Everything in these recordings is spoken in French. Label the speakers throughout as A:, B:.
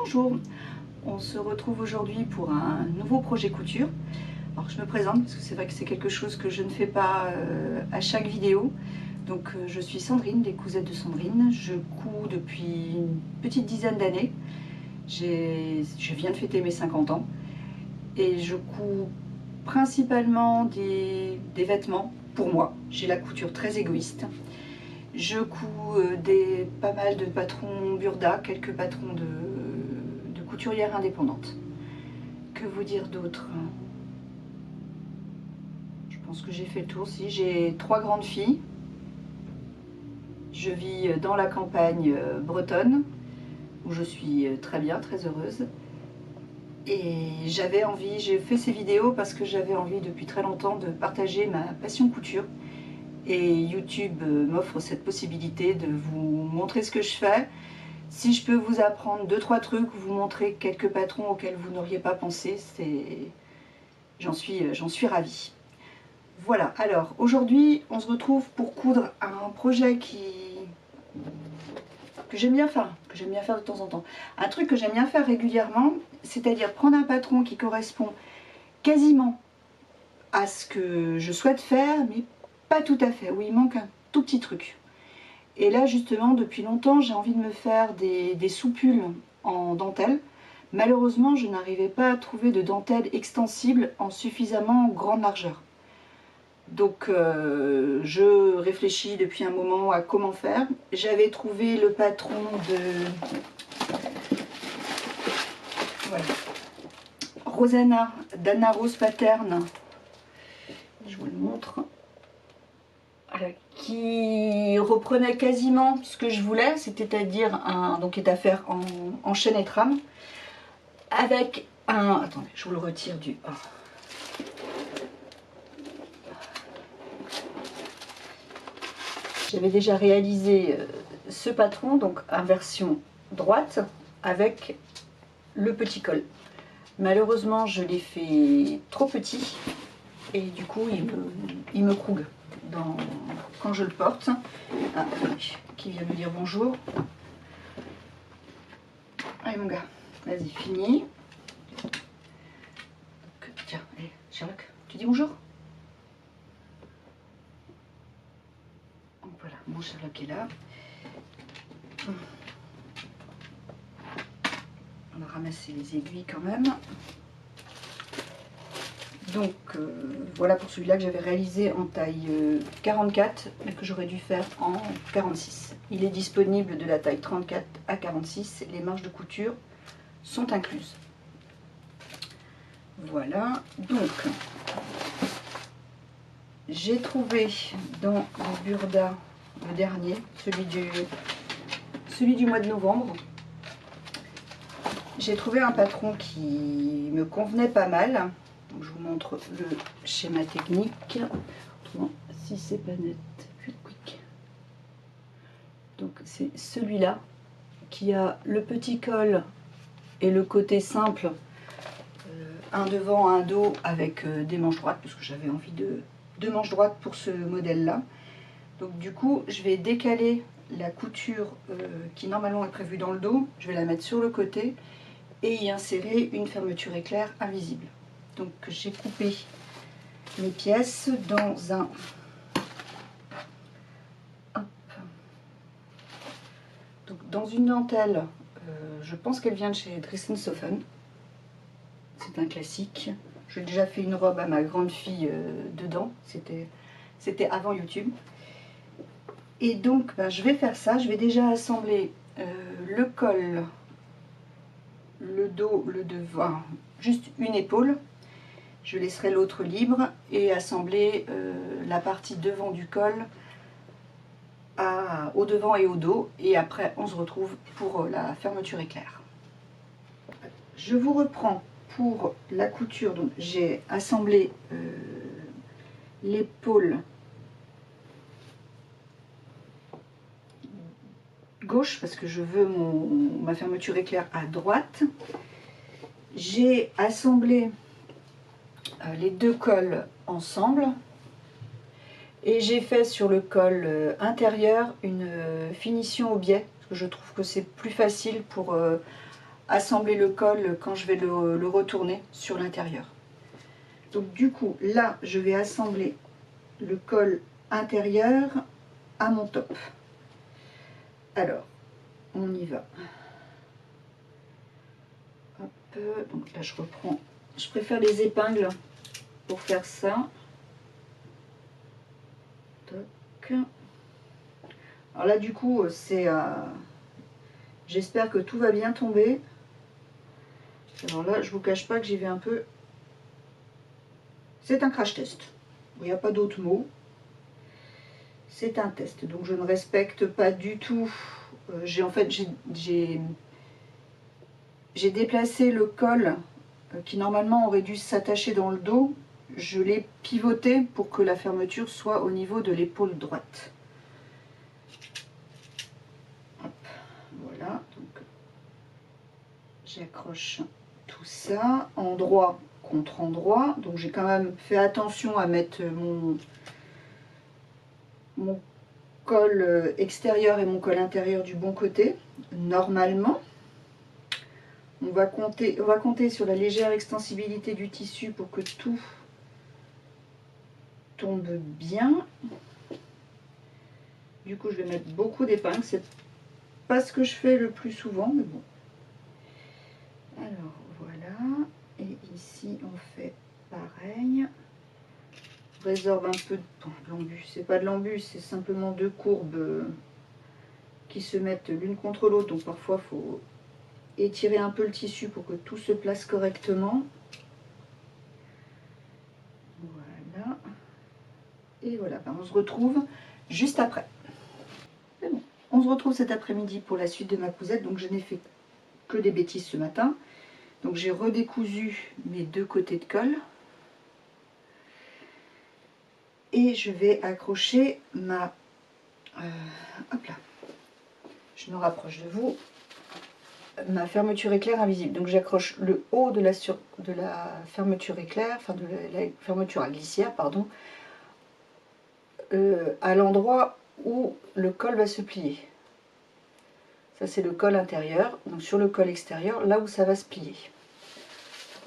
A: Bonjour, on se retrouve aujourd'hui pour un nouveau projet couture. Alors je me présente parce que c'est vrai que c'est quelque chose que je ne fais pas à chaque vidéo. Donc je suis Sandrine, des Cousettes de Sandrine. Je couds depuis une petite dizaine d'années. Je viens de fêter mes 50 ans et je couds principalement des vêtements pour moi. J'ai la couture très égoïste. Je couds pas mal de patrons Burda, quelques patrons de couturières indépendantes. Que vous dire d'autre? Je pense que j'ai fait le tour. Si, j'ai 3 grandes filles. Je vis dans la campagne bretonne, où je suis très bien, très heureuse. Et j'avais envie, j'ai fait ces vidéos parce que j'avais envie depuis très longtemps de partager ma passion couture. Et YouTube m'offre cette possibilité de vous montrer ce que je fais. Si je peux vous apprendre 2-3 trucs, vous montrer quelques patrons auxquels vous n'auriez pas pensé, j'en suis ravie. Voilà, alors aujourd'hui on se retrouve pour coudre un projet que j'aime bien faire de temps en temps. Un truc que j'aime bien faire régulièrement, c'est-à-dire prendre un patron qui correspond quasiment à ce que je souhaite faire, mais pas tout à fait, où il manque un tout petit truc. Et là justement depuis longtemps j'ai envie de me faire des soupules en dentelle. Malheureusement je n'arrivais pas à trouver de dentelle extensible en suffisamment grande largeur. Donc je réfléchis depuis un moment à comment faire. J'avais trouvé le patron de voilà, Rosanna d'Anna Rose Pattern. Je vous le montre. Voilà, qui reprenait quasiment ce que je voulais, c'est-à-dire donc est à faire en chaîne et trame, avec un. Attendez, je vous le retire du. Oh. J'avais déjà réalisé ce patron, donc en version droite, avec le petit col. Malheureusement, je l'ai fait trop petit et du coup, il me croule quand je le porte. Ah, qui vient me dire bonjour. Allez mon gars, vas-y, fini. Donc, tiens, allez, Sherlock, tu dis bonjour? Donc voilà, mon Sherlock est là. On a ramassé les aiguilles quand même. Donc voilà pour celui-là que j'avais réalisé en taille 44, mais que j'aurais dû faire en 46. Il est disponible de la taille 34 à 46. Les marges de couture sont incluses. Voilà, donc j'ai trouvé dans le Burda, le dernier, celui du mois de novembre, j'ai trouvé un patron qui me convenait pas mal. Donc je vous montre le schéma technique. Autrement, si c'est pas net, quick. Donc c'est celui-là qui a le petit col et le côté simple, un devant, un dos avec des manches droites, parce que j'avais envie de manches droites pour ce modèle-là. Donc du coup, je vais décaler la couture qui normalement est prévue dans le dos, je vais la mettre sur le côté et y insérer une fermeture éclair invisible. Donc j'ai coupé mes pièces dans un dans une dentelle, je pense qu'elle vient de chez Dress & Soffen. C'est un classique. J'ai déjà fait une robe à ma grande fille dedans, c'était avant YouTube. Et donc je vais faire ça, je vais déjà assembler le col, le dos, le devant, juste une épaule. Je laisserai l'autre libre et assembler la partie devant du col au devant et au dos. Et après, on se retrouve pour la fermeture éclair. Je vous reprends pour la couture. Donc, j'ai assemblé l'épaule gauche parce que je veux ma fermeture éclair à droite. J'ai assemblé les deux cols ensemble et j'ai fait sur le col intérieur une finition au biais parce que je trouve que c'est plus facile pour assembler le col quand je vais le retourner sur l'intérieur. Donc du coup, là, je vais assembler le col intérieur à mon top. Alors, on y va. Hop, donc là, je reprends. Je préfère les épingles pour faire ça. Toc. Alors là, du coup, c'est... j'espère que tout va bien tomber. Alors là, je vous cache pas que j'y vais un peu... C'est un crash test. Il n'y a pas d'autre mot. C'est un test. Donc je ne respecte pas du tout... j'ai déplacé le col qui normalement aurait dû s'attacher dans le dos. Je l'ai pivoté pour que la fermeture soit au niveau de l'épaule droite. Hop, voilà. Donc j'accroche tout ça, endroit contre endroit. Donc j'ai quand même fait attention à mettre mon col extérieur et mon col intérieur du bon côté. Normalement, on va compter sur la légère extensibilité du tissu pour que tout tombe bien. Du coup, je vais mettre beaucoup d'épingles. C'est pas ce que je fais le plus souvent, mais bon. Alors voilà, et ici on fait pareil. On résorbe un peu de l'embus. C'est pas de l'embus, c'est simplement deux courbes qui se mettent l'une contre l'autre. Donc parfois il faut étirer un peu le tissu pour que tout se place correctement. Voilà. Et voilà, ben on se retrouve juste après. C'est bon. On se retrouve cet après-midi pour la suite de ma cousette. Donc je n'ai fait que des bêtises ce matin. Donc j'ai redécousu mes deux côtés de colle. Et je vais accrocher ma... hop là. Je me rapproche de vous. Ma fermeture éclair invisible. Donc j'accroche le haut de la fermeture éclair, enfin de la fermeture à glissière, pardon, à l'endroit où le col va se plier. Ça c'est le col intérieur. Donc sur le col extérieur, là où ça va se plier.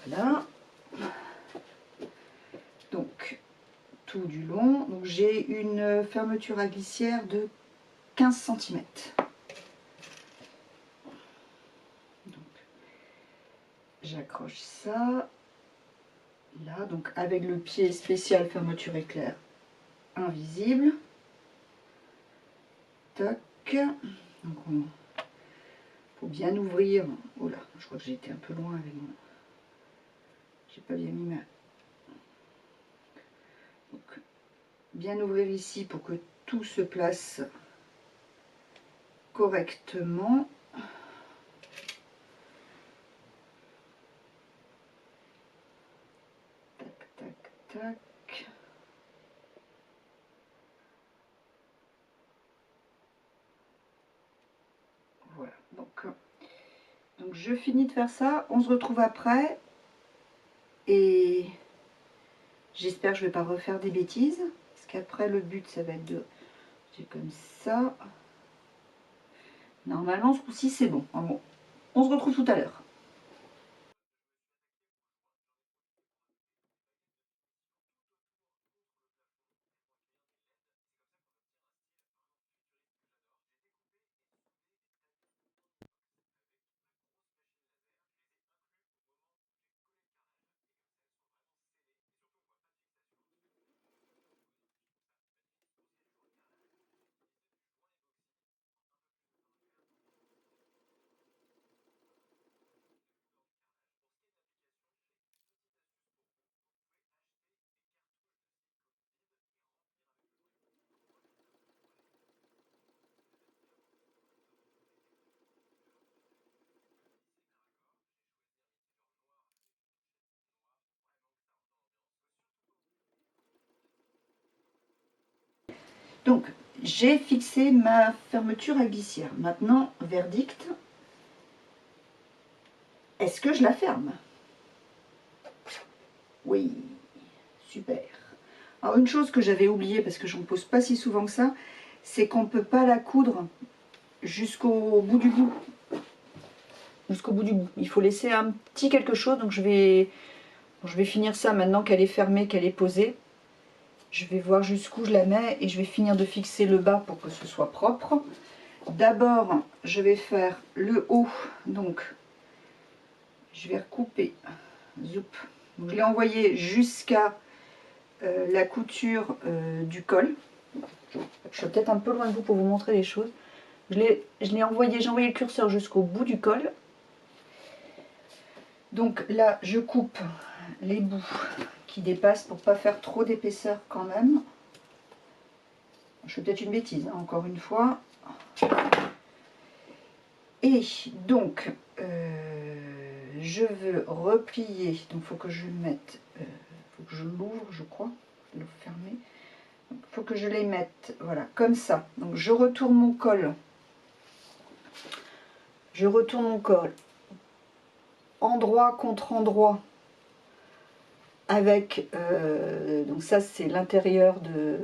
A: Voilà. Donc tout du long. Donc j'ai une fermeture à glissière de 15 cm. J'accroche ça là, donc avec le pied spécial fermeture éclair invisible. Tac. Donc faut bien ouvrir. Oh là, je crois que j'ai été un peu loin avec moi. J'ai pas bien mis ma. Donc, bien ouvrir ici pour que tout se place correctement. Tac, tac, tac. Voilà. Donc je finis de faire ça. On se retrouve après. Et j'espère que je ne vais pas refaire des bêtises. Parce qu'après le but ça va être de... J'ai comme ça. Normalement ce coup-ci c'est bon. Bon. On se retrouve tout à l'heure. Donc, j'ai fixé ma fermeture à glissière. Maintenant, verdict, est-ce que je la ferme? Oui, super. Alors, une chose que j'avais oubliée, parce que j'en pose pas si souvent que ça, c'est qu'on ne peut pas la coudre jusqu'au bout du bout. jusqu'au bout du bout. Il faut laisser un petit quelque chose, donc je vais finir ça maintenant qu'elle est fermée, qu'elle est posée. Je vais voir jusqu'où je la mets et je vais finir de fixer le bas pour que ce soit propre. D'abord, je vais faire le haut, donc je vais recouper. Zoup. Donc, je l'ai envoyé jusqu'à la couture du col. Je suis peut-être un peu loin de vous pour vous montrer les choses. J'ai envoyé le curseur jusqu'au bout du col. Donc là, je coupe les bouts qui dépassent pour pas faire trop d'épaisseur quand même. Je fais peut-être une bêtise, hein, encore une fois. Et donc, je veux replier. Donc, il faut que je mette, faut que je l'ouvre, je crois. Je l'ouvre fermé. Il faut que je les mette, voilà, comme ça. Donc, je retourne mon col. Je retourne mon col. Endroit contre endroit. Avec, donc ça c'est l'intérieur de,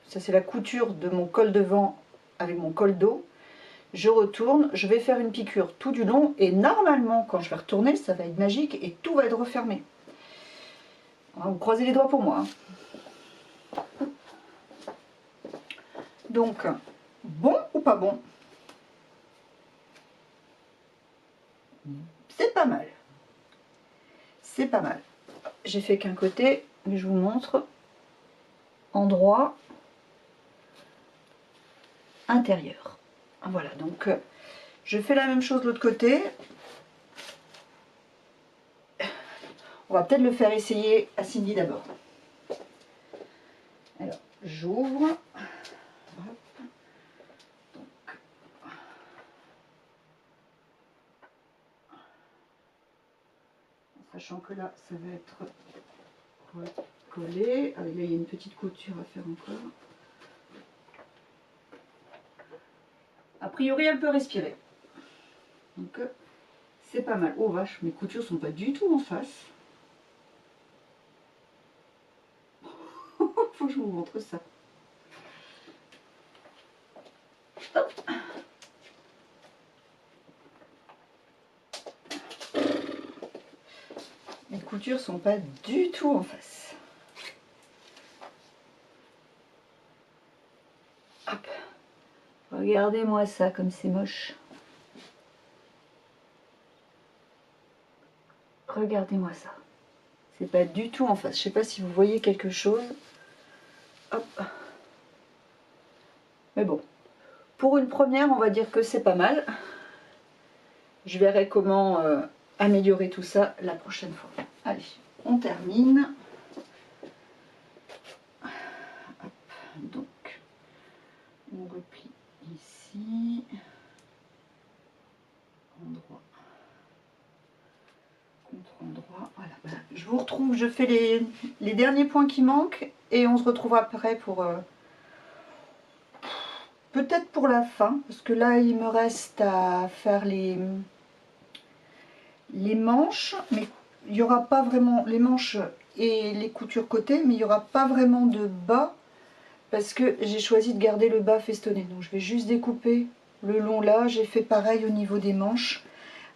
A: ça c'est la couture de mon col devant avec mon col dos. Je retourne, je vais faire une piqûre tout du long et normalement quand je vais retourner ça va être magique et tout va être refermé. Vous croisez les doigts pour moi. Hein. Donc, bon ou pas bon? C'est pas mal. C'est pas mal. J'ai fait qu'un côté, mais je vous montre. Endroit intérieur. Voilà, donc je fais la même chose de l'autre côté. On va peut-être le faire essayer à Cindy d'abord. Alors, j'ouvre. Sachant que là, ça va être collé. Ah, là, il y a une petite couture à faire encore. A priori, elle peut respirer. Donc, c'est pas mal. Oh vache, mes coutures sont pas du tout en face. Faut que je vous montre ça. Hop. Les coutures sont pas du tout en face. Hop. Regardez-moi ça comme c'est moche. Regardez-moi ça. C'est pas du tout en face. Je sais pas si vous voyez quelque chose. Hop. Mais bon. Pour une première, on va dire que c'est pas mal. Je verrai comment améliorer tout ça la prochaine fois. Allez, on termine. Hop. Donc, on replie ici. Endroit. Contre-endroit. Voilà. Ben, je vous retrouve, je fais les derniers points qui manquent et on se retrouvera après pour... peut-être pour la fin, parce que là il me reste à faire les manches, mais il n'y aura pas vraiment les manches et les coutures côté, mais il n'y aura pas vraiment de bas, parce que j'ai choisi de garder le bas festonné. Donc je vais juste découper le long là, j'ai fait pareil au niveau des manches.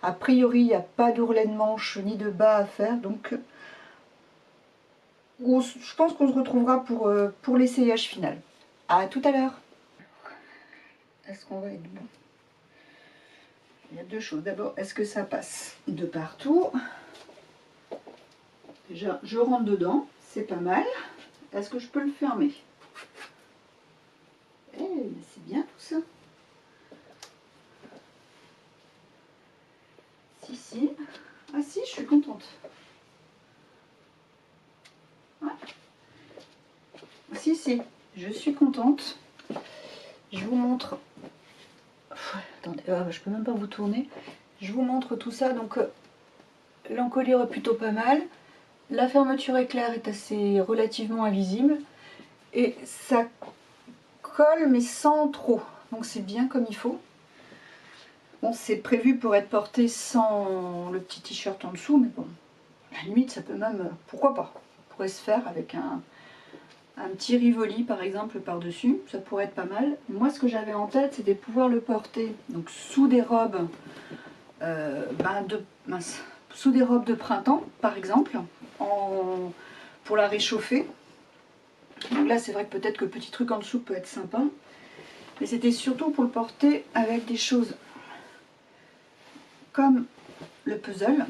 A: A priori il n'y a pas d'ourlet de manche ni de bas à faire, donc je pense qu'on se retrouvera pour l'essayage final. À tout à l'heure. Est-ce qu'on va être bon? Il y a deux choses. D'abord, est-ce que ça passe de partout? Déjà, je rentre dedans, c'est pas mal. Est-ce que je peux le fermer? Eh, c'est bien tout ça. Si, si. Ah si, je suis contente. Ouais. Si, si, je suis contente. Je vous montre. Attendez, je peux même pas vous tourner. Je vous montre tout ça. Donc, l'encolure est plutôt pas mal. La fermeture éclair est assez relativement invisible. Et ça colle, mais sans trop. Donc, c'est bien comme il faut. Bon, c'est prévu pour être porté sans le petit t-shirt en dessous, mais bon, à la limite, ça peut même, pourquoi pas, ça pourrait se faire avec un petit Rivoli, par exemple, par-dessus, ça pourrait être pas mal. Moi, ce que j'avais en tête, c'était de pouvoir le porter donc sous des robes sous des robes de printemps par exemple, pour la réchauffer. Donc là c'est vrai que peut-être que le petit truc en dessous peut être sympa, mais c'était surtout pour le porter avec des choses comme le puzzle.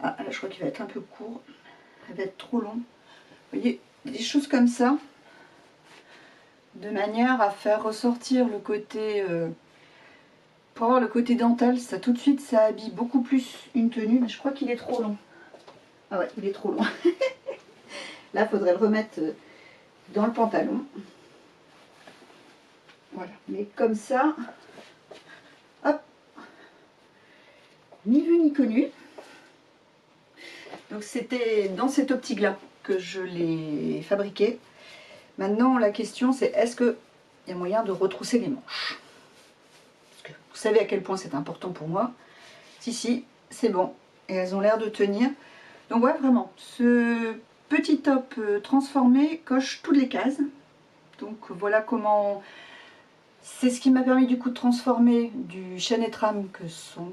A: Ah là je crois qu'il va être un peu court, il va être trop long. Vous voyez, des choses comme ça, de manière à faire ressortir le côté, pour avoir le côté dentelle, ça tout de suite ça habille beaucoup plus une tenue, mais je crois qu'il est trop long. Ah ouais, il est trop long. Là, il faudrait le remettre dans le pantalon. Voilà, mais comme ça, hop, ni vu ni connu. Donc c'était dans cette optique-là que je l'ai fabriqué. Maintenant, la question c'est est-ce qu'il y a moyen de retrousser les manches? Parce que vous savez à quel point c'est important pour moi. Si, c'est bon. Et elles ont l'air de tenir. Donc ouais, vraiment, ce petit top transformé coche toutes les cases. Donc voilà comment... C'est ce qui m'a permis du coup de transformer du chêne et trame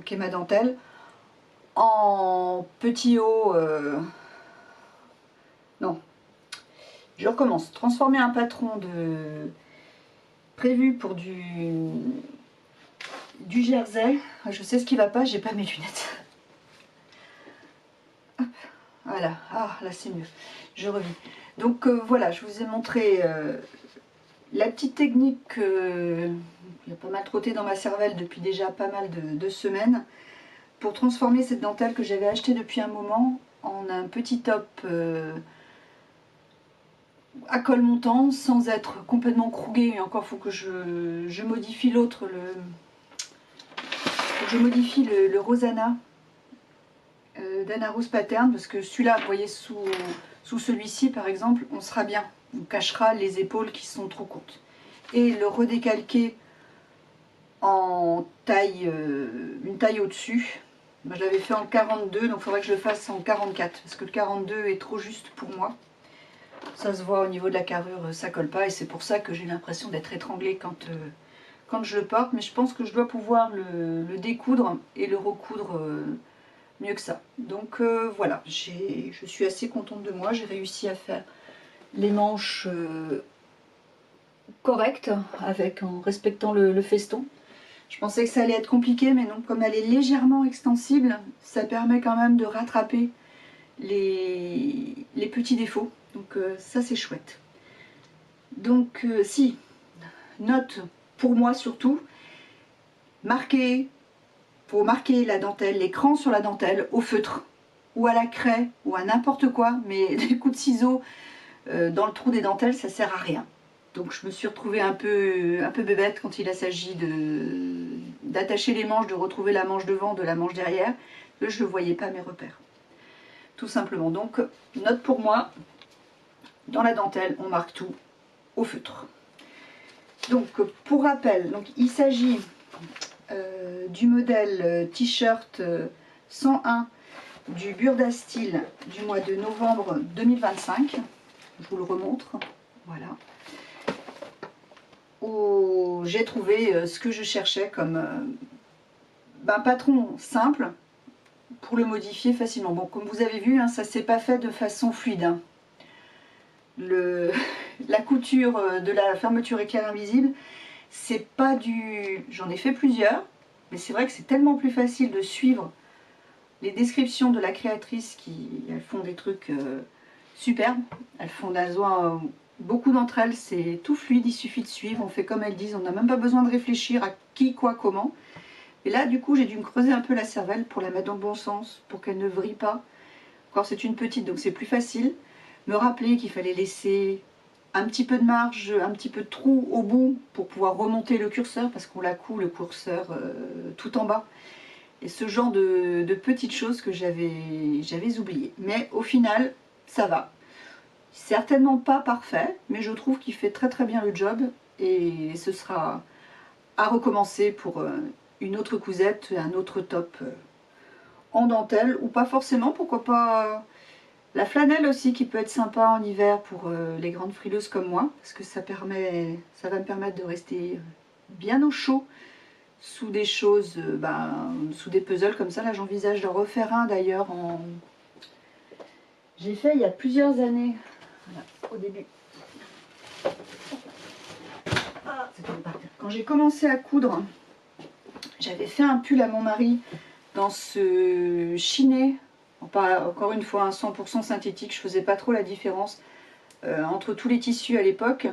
A: qu'est ma dentelle en petit haut... Non, je recommence. Transformer un patron prévu pour du jersey. Je sais ce qui va pas, j'ai pas mes lunettes. Hop, voilà, ah là c'est mieux. Je revis. Donc voilà, je vous ai montré la petite technique qui a pas mal trotté dans ma cervelle depuis déjà pas mal de semaines pour transformer cette dentelle que j'avais achetée depuis un moment en un petit top à col montant sans être complètement crougué. Encore faut que je modifie l'autre, je modifie le Rosanna d'Anna Rose Pattern, parce que celui-là, vous voyez, sous celui-ci par exemple, on sera bien. On cachera les épaules qui sont trop courtes. Et le redécalquer en taille, une taille au-dessus. Je l'avais fait en 42, donc il faudrait que je le fasse en 44, parce que le 42 est trop juste pour moi. Ça se voit au niveau de la carrure, ça colle pas, et c'est pour ça que j'ai l'impression d'être étranglée quand je le porte. Mais je pense que je dois pouvoir le découdre et le recoudre mieux que ça. Donc voilà, je suis assez contente de moi. J'ai réussi à faire les manches correctes en respectant le feston. Je pensais que ça allait être compliqué, mais non, comme elle est légèrement extensible, ça permet quand même de rattraper les petits défauts. Donc ça c'est chouette. Donc si, note pour moi surtout, faut marquer la dentelle, l'écran sur la dentelle au feutre ou à la craie ou à n'importe quoi, mais des coups de ciseaux dans le trou des dentelles ça sert à rien. Donc je me suis retrouvée un peu bébête quand il a s'agit d'attacher les manches, de retrouver la manche devant de la manche derrière. Là, je ne voyais pas mes repères. Tout simplement. Donc note pour moi, dans la dentelle, on marque tout au feutre. Donc pour rappel, donc, il s'agit du modèle t-shirt 101 du Burda Style du mois de novembre 2025. Je vous le remontre. Voilà. Où j'ai trouvé ce que je cherchais comme patron simple pour le modifier facilement. Bon, comme vous avez vu, hein, ça s'est pas fait de façon fluide. Hein. La couture de la fermeture éclair invisible, c'est pas du... J'en ai fait plusieurs, mais c'est vrai que c'est tellement plus facile de suivre les descriptions de la créatrice elles font des trucs superbes. Elles font beaucoup d'entre elles, c'est tout fluide, il suffit de suivre, on fait comme elles disent, on n'a même pas besoin de réfléchir à qui, quoi, comment. Et là, du coup, j'ai dû me creuser un peu la cervelle pour la mettre dans le bon sens, pour qu'elle ne vrille pas. Encore, c'est une petite, donc c'est plus facile. Me rappeler qu'il fallait laisser un petit peu de marge, un petit peu de trou au bout pour pouvoir remonter le curseur, parce qu'on la coud le curseur tout en bas. Et ce genre de petites choses que j'avais oubliées. Mais au final, ça va. Certainement pas parfait, mais je trouve qu'il fait très très bien le job. Et ce sera à recommencer pour une autre cousette, un autre top en dentelle. Ou pas forcément, pourquoi pas la flanelle aussi qui peut être sympa en hiver pour les grandes frileuses comme moi. Parce que ça va me permettre de rester bien au chaud sous des choses, sous des puzzles comme ça. Là j'envisage de refaire un d'ailleurs en... J'ai fait il y a plusieurs années, voilà, au début. Ah, quand j'ai commencé à coudre, j'avais fait un pull à mon mari dans ce chiné, pas encore une fois un 100% synthétique, je faisais pas trop la différence entre tous les tissus à l'époque.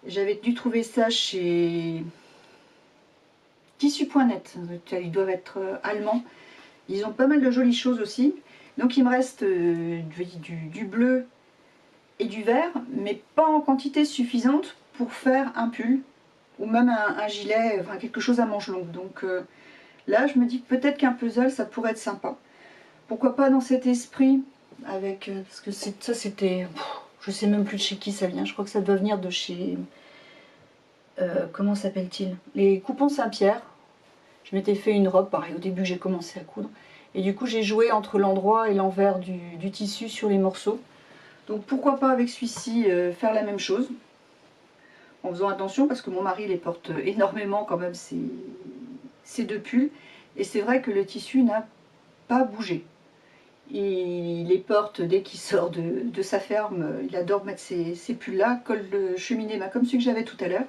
A: J'avais dû trouver ça chez Tissu.net, ils doivent être allemands. Ils ont pas mal de jolies choses aussi. Donc il me reste du bleu et du vert, mais pas en quantité suffisante pour faire un pull ou même un gilet, enfin quelque chose à manches longues. Donc là je me dis que peut-être qu'un puzzle ça pourrait être sympa. Pourquoi pas dans cet esprit avec parce que ça c'était, je sais même plus de chez qui ça vient. Je crois que ça doit venir de chez comment s'appelle-t-il, les Coupons Saint-Pierre. Je m'étais fait une robe, pareil, au début j'ai commencé à coudre. Et du coup j'ai joué entre l'endroit et l'envers du tissu sur les morceaux. Donc pourquoi pas avec celui-ci faire la même chose. En faisant attention parce que mon mari les porte énormément quand même ces deux pulls. Et c'est vrai que le tissu n'a pas bougé. Il les porte dès qu'il sort de sa ferme. Il adore mettre ces pulls-là. Col de cheminée, comme celui que j'avais tout à l'heure.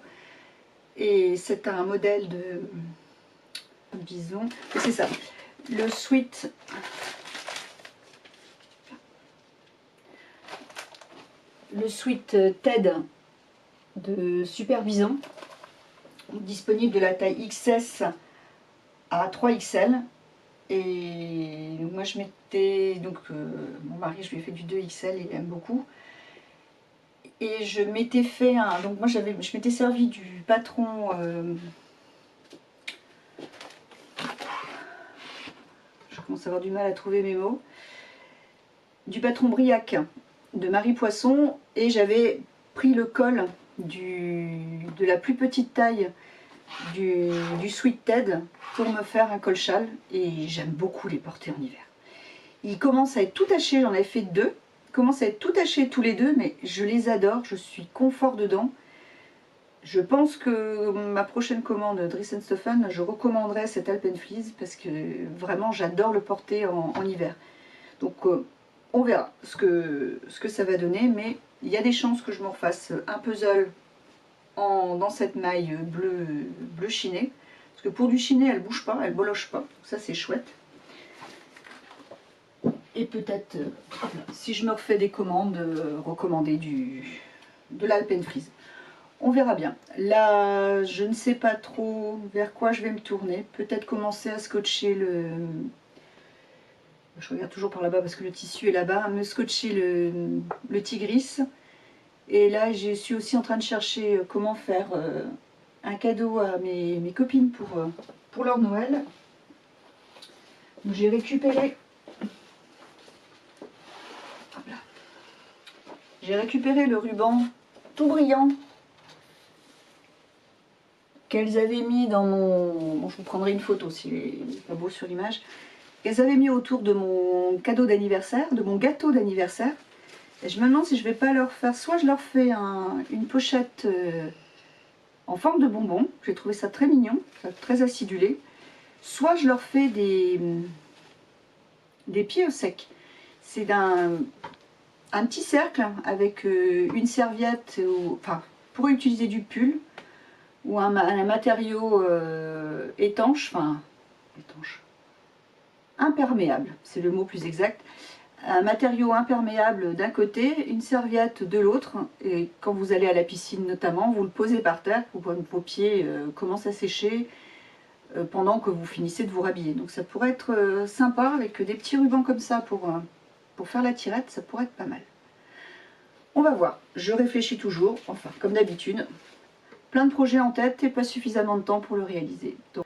A: Et c'est un modèle de... Disons, c'est ça. Le sweat... Le sweat TED de Super Bison, disponible de la taille XS à 3XL. Et moi je m'étais, donc mon mari je lui ai fait du 2XL, il aime beaucoup. Et je m'étais fait un, donc moi je m'étais servi du patron, je commence à avoir du mal à trouver mes mots, du patron Briac de Marie Poisson, et j'avais pris le col de la plus petite taille du Sweat TED pour me faire un col châle, et j'aime beaucoup les porter en hiver. Ils commencent à être tout tachés, j'en avais fait deux, ils commencent à être tout tachés tous les deux, mais je les adore, je suis confort dedans. Je pense que ma prochaine commande Dries&Stoffen, je recommanderais cet Alpenfleece parce que vraiment j'adore le porter en hiver. Donc on verra ce que ça va donner, mais il y a des chances que je me refasse un puzzle dans cette maille bleu chiné. Parce que pour du chiné, elle bouge pas, elle boloche pas. Donc ça c'est chouette. Et peut-être, si je me refais des commandes, recommander de l'Alpenfleece. On verra bien. Là, je ne sais pas trop vers quoi je vais me tourner. Peut-être commencer à scotcher le... Je regarde toujours par là-bas parce que le tissu est là-bas. Me scotcher le tigris. Et là, je suis aussi en train de chercher comment faire un cadeau à mes copines pour leur Noël. J'ai récupéré... J'ai récupéré le ruban tout brillant qu'elles avaient mis dans mon... Bon, je vous prendrai une photo s'il est pas beau sur l'image. Qu'elles avaient mis autour de mon cadeau d'anniversaire, de mon gâteau d'anniversaire. Et je me demande si je vais pas leur faire... Soit je leur fais une pochette en forme de bonbon. J'ai trouvé ça très mignon, très acidulé. Soit je leur fais des pieds au sec. C'est un petit cercle avec une serviette, enfin, pour utiliser du pull ou un matériau étanche, enfin étanche, imperméable, c'est le mot plus exact. Un matériau imperméable d'un côté, une serviette de l'autre, et quand vous allez à la piscine notamment, vous le posez par terre pour que vos pieds commencent à sécher pendant que vous finissez de vous rhabiller. Donc ça pourrait être sympa avec des petits rubans comme ça pour faire la tirette, ça pourrait être pas mal. On va voir, je réfléchis toujours, enfin comme d'habitude, plein de projets en tête et pas suffisamment de temps pour le réaliser. Donc...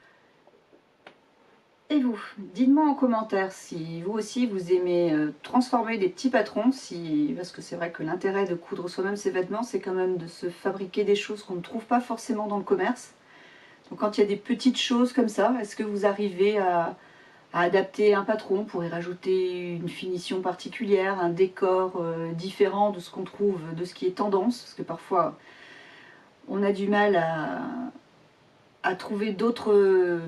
A: Et vous, dites-moi en commentaire si vous aussi vous aimez transformer des petits patrons, parce que c'est vrai que l'intérêt de coudre soi-même ses vêtements, c'est quand même de se fabriquer des choses qu'on ne trouve pas forcément dans le commerce. Donc quand il y a des petites choses comme ça, est-ce que vous arrivez à adapter un patron pour y rajouter une finition particulière, un décor différent de ce qu'on trouve, de ce qui est tendance, parce que parfois on a du mal à trouver d'autres...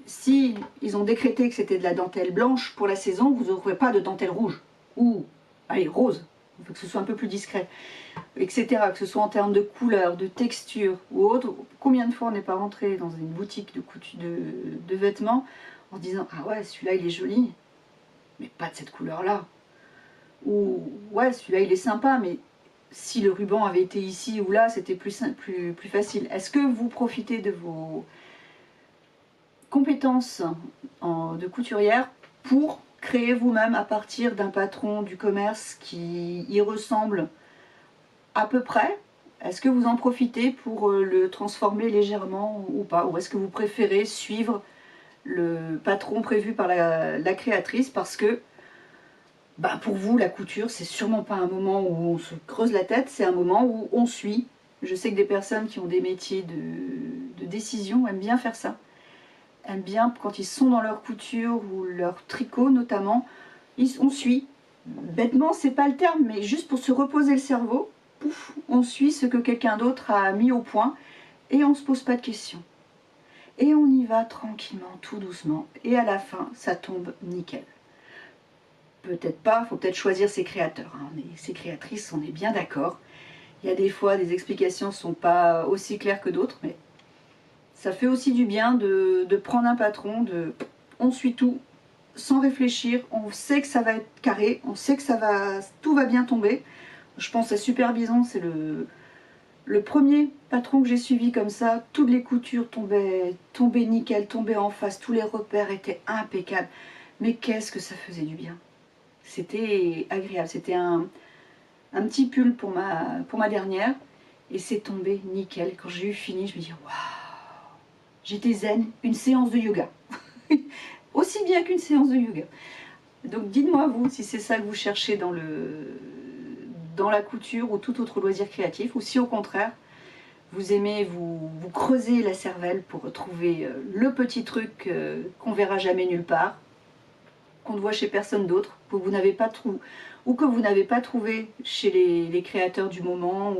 A: si ils ont décrété que c'était de la dentelle blanche pour la saison, vous n'aurez pas de dentelle rouge. Ou, allez, rose. Il faut que ce soit un peu plus discret. Etc. Que ce soit en termes de couleur, de texture ou autre. Combien de fois on n'est pas rentré dans une boutique de vêtements en disant « Ah ouais, celui-là il est joli, mais pas de cette couleur-là. » Ou « Ouais, celui-là il est sympa, mais... » si le ruban avait été ici ou là, c'était plus facile. Est-ce que vous profitez de vos compétences de couturière pour créer vous-même à partir d'un patron du commerce qui y ressemble à peu près? Est-ce que vous en profitez pour le transformer légèrement ou pas? Ou est-ce que vous préférez suivre le patron prévu par la créatrice parce que bah pour vous, la couture, c'est sûrement pas un moment où on se creuse la tête, c'est un moment où on suit. Je sais que des personnes qui ont des métiers de décision aiment bien faire ça. Aiment bien, quand ils sont dans leur couture ou leur tricot notamment, on suit. Bêtement, c'est pas le terme, mais juste pour se reposer le cerveau, pouf, on suit ce que quelqu'un d'autre a mis au point et on se pose pas de questions. Et on y va tranquillement, tout doucement, et à la fin, ça tombe nickel. Peut-être pas, il faut peut-être choisir ses créateurs, hein. Ses créatrices, on est bien d'accord. Il y a des fois, des explications ne sont pas aussi claires que d'autres, mais ça fait aussi du bien de prendre un patron, on suit tout, sans réfléchir, on sait que ça va être carré, on sait que tout va bien tomber. Je pense à Super Bison, c'est le premier patron que j'ai suivi comme ça, toutes les coutures tombaient nickel, tombaient en face, tous les repères étaient impeccables. Mais qu'est-ce que ça faisait du bien! C'était agréable, c'était un petit pull pour ma dernière et c'est tombé nickel. Quand j'ai eu fini, je me dis waouh, j'étais zen, une séance de yoga. Aussi bien qu'une séance de yoga. Donc dites-moi vous si c'est ça que vous cherchez dans la couture ou tout autre loisir créatif, ou si au contraire vous aimez vous creuser la cervelle pour trouver le petit truc qu'on verra jamais nulle part, qu'on ne voit chez personne d'autre, que vous n'avez pas trouvé, ou que vous n'avez pas trouvé chez les créateurs du moment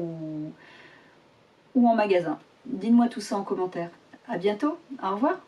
A: ou en magasin. Dites-moi tout ça en commentaire. À bientôt, au revoir.